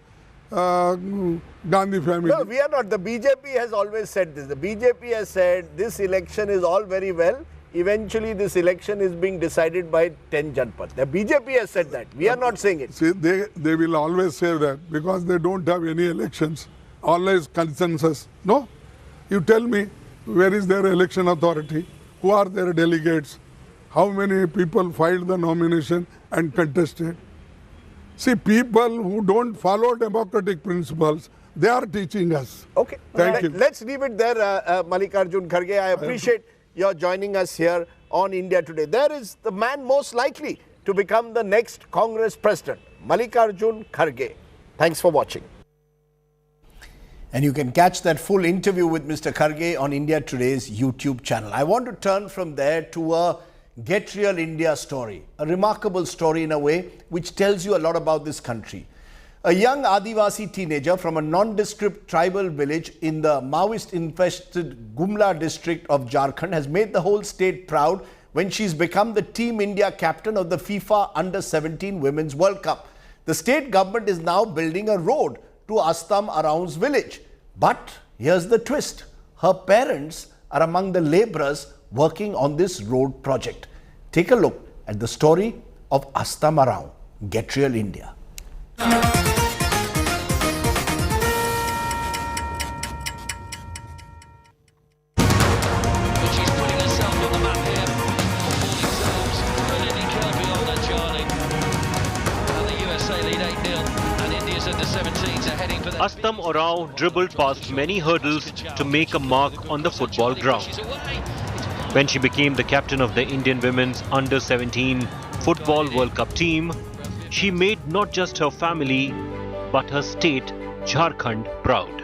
Gandhi family. No, we are not. The BJP has always said this. The BJP has said this election is all very well. Eventually, this election is being decided by 10 Janpad. The BJP has said that. We are not saying it. See, they will always say that because they don't have any elections. Always consensus. No? You tell me, where is their election authority? Who are their delegates? How many people filed the nomination and contested? See, people who don't follow democratic principles, they are teaching us. Okay. Thank you. Let's leave it there, Mallikarjun Kharge. I appreciate your joining us here on India Today. There is the man most likely to become the next Congress president, Mallikarjun Kharge. Thanks for watching. And you can catch that full interview with Mr. Kharge on India Today's YouTube channel. I want to turn from there to a Get Real India story, a remarkable story in a way which tells you a lot about this country. A young Adivasi teenager from a nondescript tribal village in the Maoist-infested Gumla district of Jharkhand has made the whole state proud when she's become the Team India captain of the FIFA Under-17 Women's World Cup. The state government is now building a road to Astam Around's village. But here's the twist. Her parents are among the laborers working on this road project. Take a look at the story of Astam Around. Get Real India. Astam Around dribbled past many hurdles to make a mark on the football ground. When she became the captain of the Indian Women's Under-17 Football World Cup team, she made not just her family, but her state, Jharkhand, proud.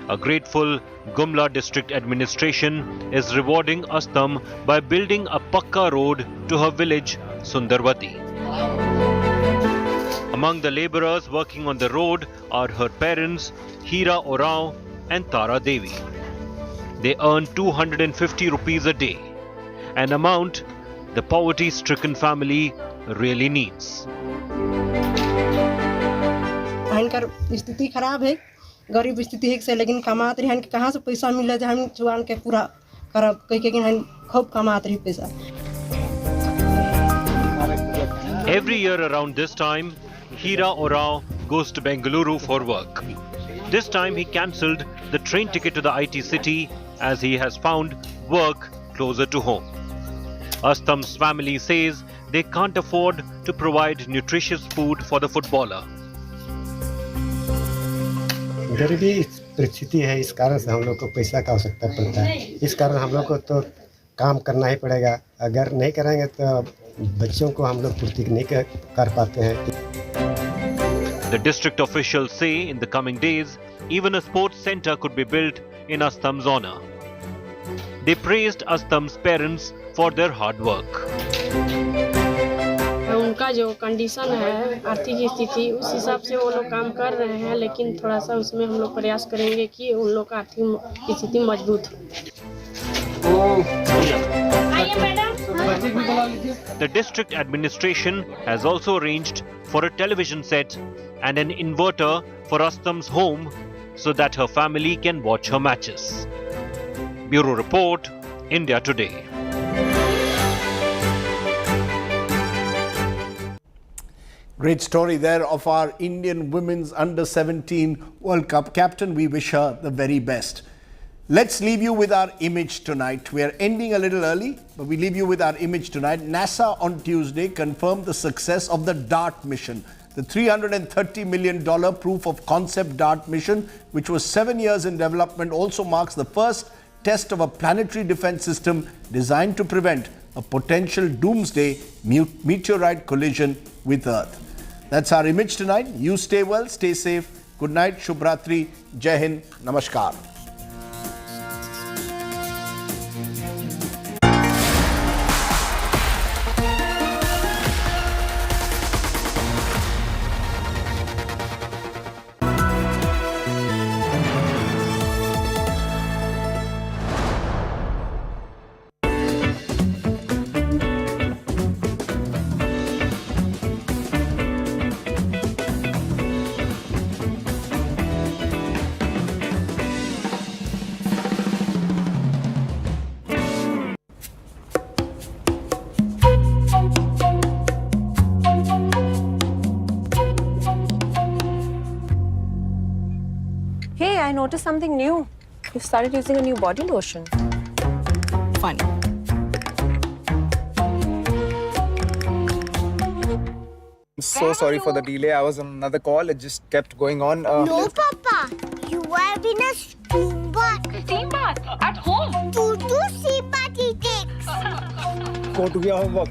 A grateful Gumla district administration is rewarding Astam by building a Pakka road to her village, Sundarwati. Among the laborers working on the road are her parents, Hira Orao and Tara Devi. They earn 250 rupees a day, an amount the poverty-stricken family really needs. स्थिति खराब है, गरीब स्थिति है से, लेकिन कमाते हैं कहाँ से पैसा मिले हम जुआन के पूरा करब कहि के हन खूब कमात रही पैसा. Every year around this time, Hira Orao goes to Bengaluru for work. This time he cancelled the train ticket to the IT city as he has found work closer to home. Astam's family says they can't afford to provide nutritious food for the footballer. गरीबी परिस्थिति है, इस कारण से हम लोग को पैसा का आवश्यकता पड़ता है. इस कारण हम लोग को तो काम करना ही पड़ेगा. अगर नहीं करेंगे तो बच्चों को हम लोग पूर्ति नहीं कर पाते हैं. The district officials say in the coming days, even a sports center could be built in Astam's honor. They praised Astam's parents for their hard work. उनका जो कंडीशन है, आर्थिक स्थिति, उस हिसाब से वो लोग काम कर रहे हैं, लेकिन थोड़ा सा उसमें हम लोग प्रयास करेंगे कि उन लोग का आर्थिक स्थिति मजबूत हो. The district administration has also arranged for a television set and an inverter for Astam's home so that her family can watch her matches. Bureau Report, India Today. Great story there of our Indian women's under-17 World Cup captain. We wish her the very best. Let's leave you with our image tonight. We are ending a little early, but we leave you with our image tonight. NASA on Tuesday confirmed the success of the DART mission. The $330 million proof of concept DART mission, which was 7 years in development, also marks the first test of a planetary defense system designed to prevent a potential doomsday meteorite collision with Earth. That's our image tonight. You stay well, stay safe. Good night, Shubhratri, Jai Hind, Namaskar. I noticed something new. You started using a new body lotion. Fun. I'm so sorry for the delay. I was on another call. It just kept going on. No, Papa. You have been a steam bath. Steam bath? At home? To do steam bath he takes. Go to your homework.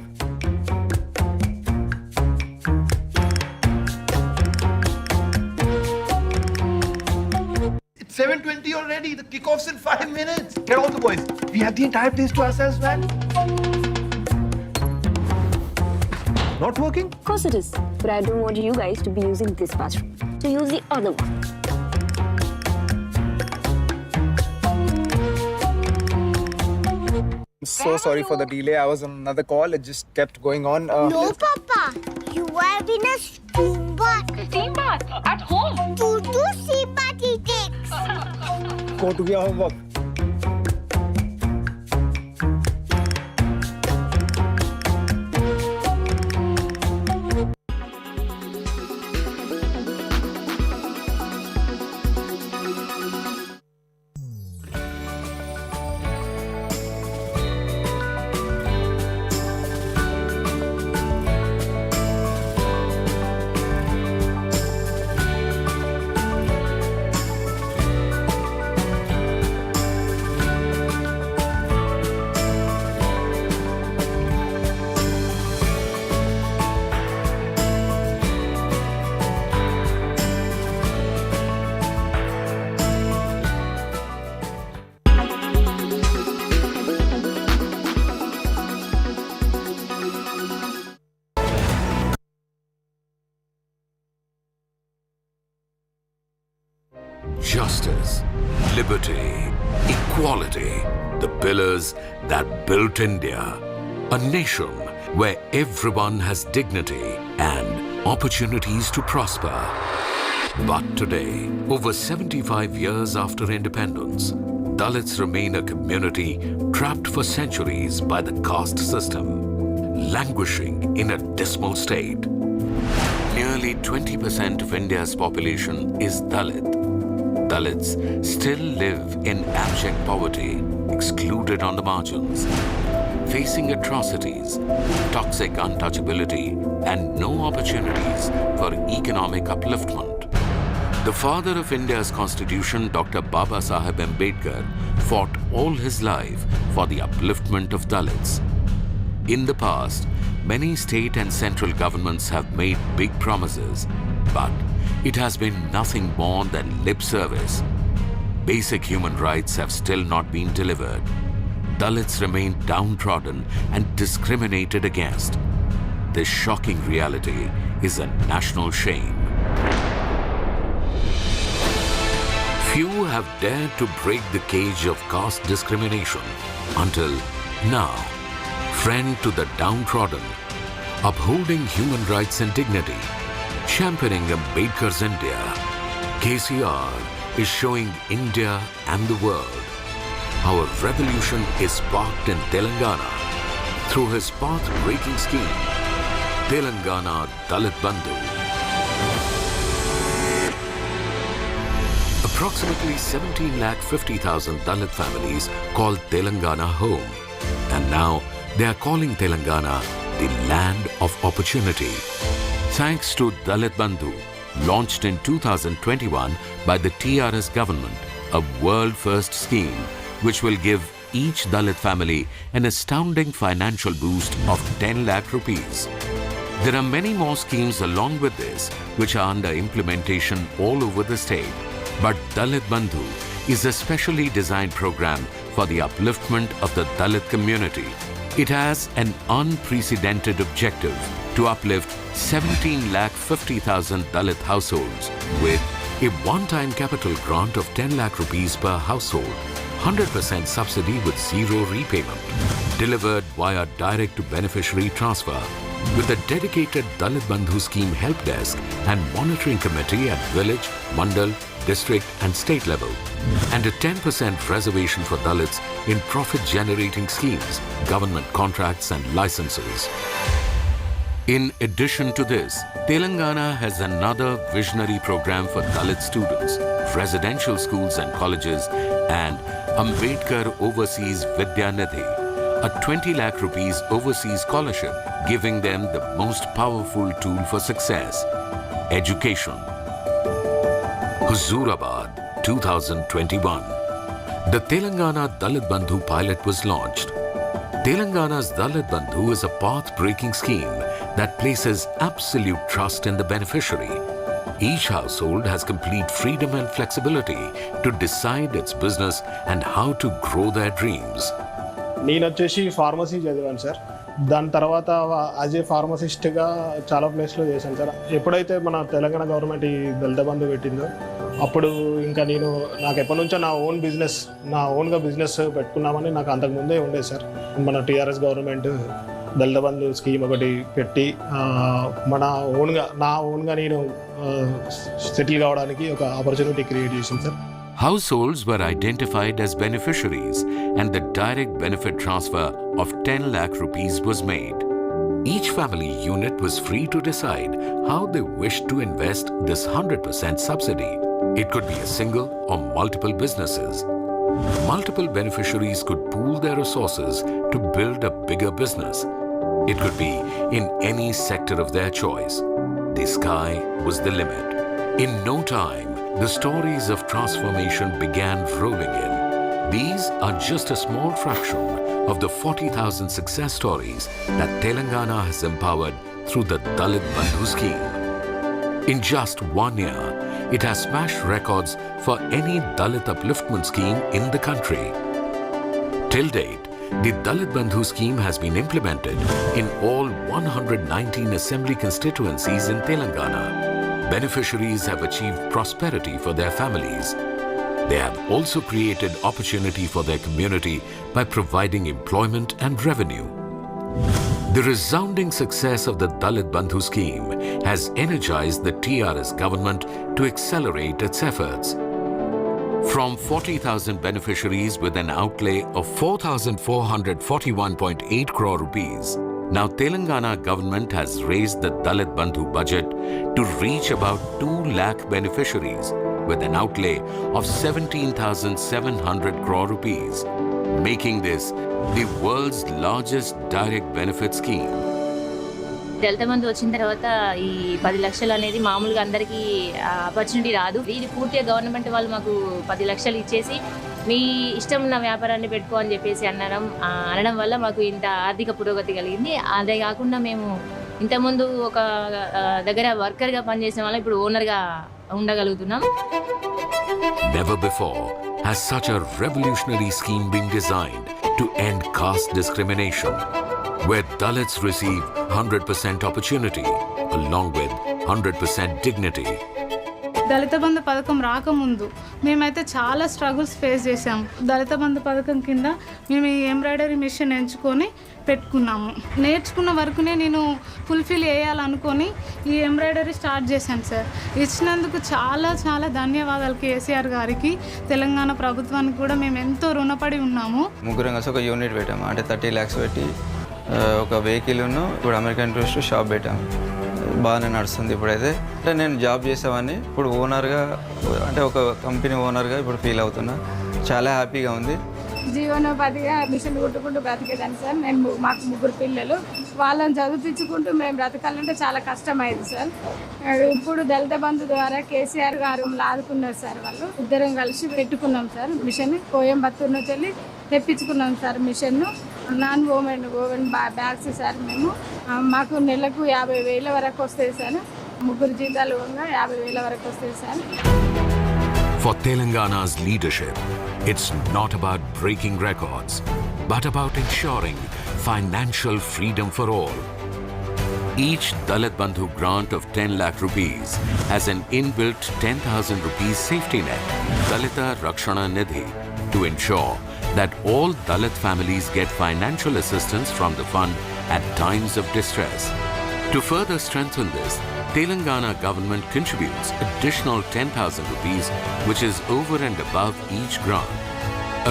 It's 7:20 already. The kickoff's in 5 minutes. Get all the boys. We have the entire place to ourselves, man. Not working? Of course it is. But I don't want you guys to be using this bathroom. So use the other one. I'm so sorry for the delay. I was on another call. It just kept going on. No, Papa. You have been a steam bath. Steam bath? At home? To do steam bath he takes. Go to your homework. Justice, liberty, equality, the pillars that built India. A nation where everyone has dignity and opportunities to prosper. But today, over 75 years after independence, Dalits remain a community trapped for centuries by the caste system, languishing in a dismal state. Nearly 20% of India's population is Dalit. Dalits still live in abject poverty, excluded on the margins, facing atrocities, toxic untouchability, and no opportunities for economic upliftment. The father of India's constitution, Dr. Baba Saheb Ambedkar, fought all his life for the upliftment of Dalits. In the past, many state and central governments have made big promises, but it has been nothing more than lip service. Basic human rights have still not been delivered. Dalits remain downtrodden and discriminated against. This shocking reality is a national shame. Few have dared to break the cage of caste discrimination until now. Friend to the downtrodden, upholding human rights and dignity, championing Ambedkar's India, KCR is showing India and the world our revolution is sparked in Telangana through his path-breaking scheme, Telangana Dalit Bandhu. Approximately 17,50,000 Dalit families call Telangana home, and now they are calling Telangana the land of opportunity. Thanks to Dalit Bandhu, launched in 2021 by the TRS government, a world-first scheme which will give each Dalit family an astounding financial boost of 10 lakh rupees. There are many more schemes along with this which are under implementation all over the state. But Dalit Bandhu is a specially designed program for the upliftment of the Dalit community. It has an unprecedented objective to uplift 17,50,000 Dalit households with a one-time capital grant of 10 lakh rupees per household, 100% subsidy with zero repayment, delivered via direct-to-beneficiary transfer, with a dedicated Dalit Bandhu scheme help desk and monitoring committee at village, mandal, district and state level, and a 10% reservation for Dalits in profit-generating schemes, government contracts and licenses. In addition to this, Telangana has another visionary program for Dalit students, residential schools and colleges, and Ambedkar Overseas Vidya Nidhi, a 20 lakh rupees overseas scholarship, giving them the most powerful tool for success, education. Huzurabad, 2021. The Telangana Dalit Bandhu pilot was launched. Telangana's Dalit Bandhu is a path-breaking scheme that places absolute trust in the beneficiary. Each household has complete freedom and flexibility to decide its business and how to grow their dreams. నేను వచ్చేసి pharmacy చదివాను sir. దాని తర్వాత as a ఫార్మసిస్ట్గా చాలా ప్లేస్లో చేశాను sir. ఎప్పుడైతే మన తెలంగాణ గవర్నమెంట్ ఈ దళిత బంధు పెట్టిందో అప్పుడు ఇంకా నాకు ఎప్పటి నుంచో నా ఓన్గా బిజినెస్ పెట్టుకున్నామని నాకు అంతకుముందే ఉండేది సార్. మన టీఆర్ఎస్ గవర్నమెంట్ దళిత బంధు స్కీమ్ ఒకటి పెట్టి నా ఓన్గా నేను సెటిల్ కావడానికి ఒక ఆపర్చునిటీ క్రియేట్ చేసింది sir. Households were identified as beneficiaries and the direct benefit transfer of 10 lakh rupees was made. Each family unit was free to decide how they wished to invest this 100% subsidy. It could be a single or multiple businesses. Multiple beneficiaries could pool their resources to build a bigger business. It could be in any sector of their choice. The sky was the limit. In no time, the stories of transformation began rolling in. These are just a small fraction of the 40,000 success stories that Telangana has empowered through the Dalit Bandhu scheme. In just 1 year, it has smashed records for any Dalit upliftment scheme in the country. Till date, the Dalit Bandhu scheme has been implemented in all 119 assembly constituencies in Telangana. Beneficiaries have achieved prosperity for their families. They have also created opportunity for their community by providing employment and revenue. The resounding success of the Dalit Bandhu scheme has energized the TRS government to accelerate its efforts. From 40,000 beneficiaries with an outlay of 4,441.8 crore rupees, now Telangana government has raised the Dalit Bandhu budget to reach about 2 lakh beneficiaries with an outlay of 17,700 crore rupees, making this the world's largest direct benefit scheme. దళిత బంధు వచ్చిన తర్వాత ఈ 10 లక్షలు అనేది మామూలుగా అందరికీ opportunity రాదు. ఇది పూర్తిగా గవర్నమెంట్ వాళ్ళు మాకు 10 లక్షలు ఇచ్చేసి మీ ఇష్టం ఉన్న వ్యాపారాన్ని పెట్టుకో అని చెప్పేసి అనడం వల్ల మాకు ఇంత ఆర్థిక పురోగతి కలిగింది. అదే కాకుండా మేము ఇంతకుముందు ఒక దగ్గర వర్కర్గా పనిచేసిన వాళ్ళం ఇప్పుడు ఓనర్గా ఉండగలుగుతున్నాం. Never before has such a revolutionary scheme been designed to end caste discrimination, where Dalits receive 100% opportunity along with 100% dignity. దళిత బంధు పథకం రాకముందు మేమైతే చాలా స్ట్రగుల్స్ ఫేస్ చేసాము. దళిత బంధు పథకం కింద మేము ఈ ఎంబ్రాయిడరీ మిషన్ ఎంచుకొని పెట్టుకున్నాము. నేర్చుకున్న వరకునే నేను ఫుల్ఫిల్ చేయాలనుకొని ఈ ఎంబ్రాయిడరీ స్టార్ట్ చేశాను సార్. ఇచ్చినందుకు చాలా చాలా ధన్యవాదాలు కేసీఆర్ గారికి, తెలంగాణ ప్రభుత్వానికి కూడా మేము ఎంతో రుణపడి ఉన్నాము. ముగ్గురం కలిసి ఒక యూనిట్ పెట్టాము. అంటే 30 lakhs పెట్టి ఒక వెహికల్ను ఇప్పుడు అమెరికన్ టూరిస్ట్ షాప్ పెట్టాము. బాగానే నడుస్తుంది ఇప్పుడైతే. అంటే నేను జాబ్ చేసేవాడిని, ఇప్పుడు ఓనర్గా అంటే ఒక కంపెనీ ఓనర్గా ఇప్పుడు ఫీల్ అవుతున్నా. చాలా హ్యాపీగా ఉంది. జీవనోపాధిగా మిషన్ కుట్టుకుంటూ బ్రతికేదాన్ని సార్. మాకు 3 పిల్లలు, వాళ్ళని చదివించుకుంటూ మేము బ్రతకాలంటే చాలా కష్టమైంది సార్. ఇప్పుడు దళిత బంధు ద్వారా కేసీఆర్ గారు ఆదుకున్నారు సార్. వాళ్ళు ఇద్దరం కలిసి పెట్టుకున్నాం సార్ మిషన్. కోయంబత్తూరు నుంచి వెళ్ళి తెప్పించుకున్నాం సార్ మిషన్ను. Non woven bags sir. మాకు నెలకు 50,000 వరకు వస్తాయి సార్. 3 జీతాలు 50,000 వరకు వస్తాయి sir. For Telangana's leadership, it's not about breaking records, but about ensuring financial freedom for all. Each Dalit Bandhu grant of 10 lakh rupees has an inbuilt 10,000 rupees safety net, Dalita Rakshana Nidhi, to ensure that all Dalit families get financial assistance from the fund at times of distress. To further strengthen this, Telangana government contributes additional 10,000 rupees, which is over and above each grant.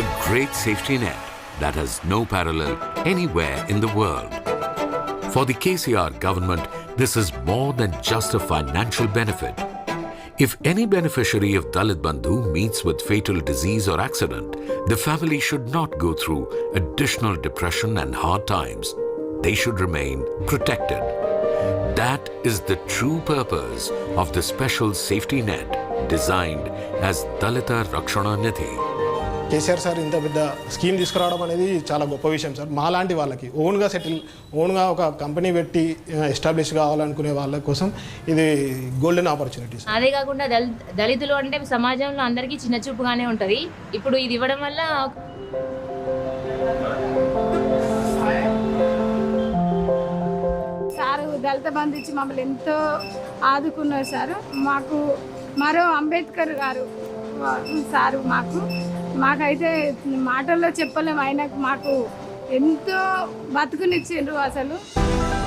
A great safety net that has no parallel anywhere in the world. For the KCR government, this is more than just a financial benefit. If any beneficiary of Dalit Bandhu meets with fatal disease or accident, the family should not go through additional depression and hard times. They should remain protected. That is the true purpose of the special safety net designed as Dalita Rakshana Nidhi. KCR sir ఇంత పెద్ద scheme తీసుకురావడం అనేది చాలా గొప్ప విషయం sir. మాలాంటి వాళ్ళకి ఓన్గా ఒక కంపెనీ పెట్టి ఎస్టాబ్లిష్ కావాలనుకునే వాళ్ళ కోసం ఇది గోల్డెన్ ఆపర్చునిటీ. అదే కాకుండా దళితులు అంటే సమాజంలో అందరికీ చిన్న చూపుగానే ఉంటుంది. ఇప్పుడు ఇది ఇవ్వడం వల్ల సారు దళిత బంధు ఇచ్చి మమ్మల్ని ఎంతో ఆదుకున్నారు సార్. మాకు మరో అంబేద్కర్ గారు సారు మాకైతే మాటల్లో చెప్పలేము. ఆయనకు మాకు ఎంతో బతుకునిచ్చిండ్రు అసలు.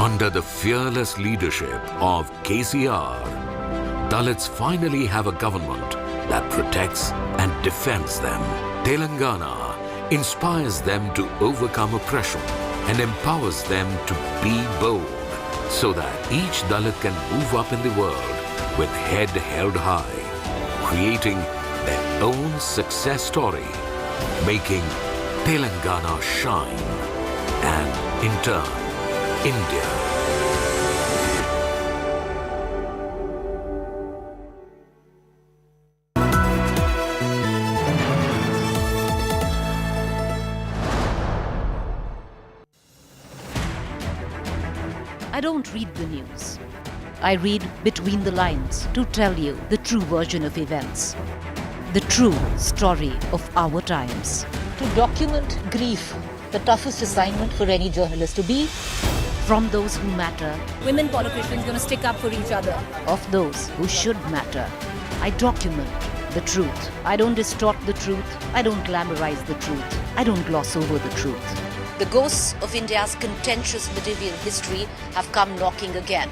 Under the fearless leadership of KCR, Dalits finally have a government that protects and defends them. Telangana inspires them to overcome oppression and empowers them to be bold, so that each Dalit can move up in the world with head held high, creating their own success story, making Telangana shine, and in turn, India. I don't read the news. I read between the lines to tell you the true version of events, the true story of our times. To document grief, the toughest assignment for any journalist to be. From those who matter, Women politicians going to stick up for each other. Of those who should matter, I document the truth. I don't distort the truth. I don't glamorize the truth. I don't gloss over the truth. The ghosts of India's contentious medieval history have come knocking again.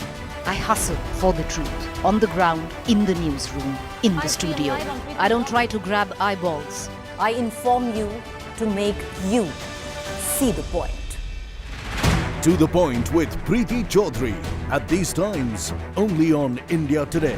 I hustle for the truth. On the ground, in the newsroom, in the studio. I don't try to grab eyeballs. I inform you to make you see the point. To the Point with Preeti Chaudhary. At these times, only on India Today.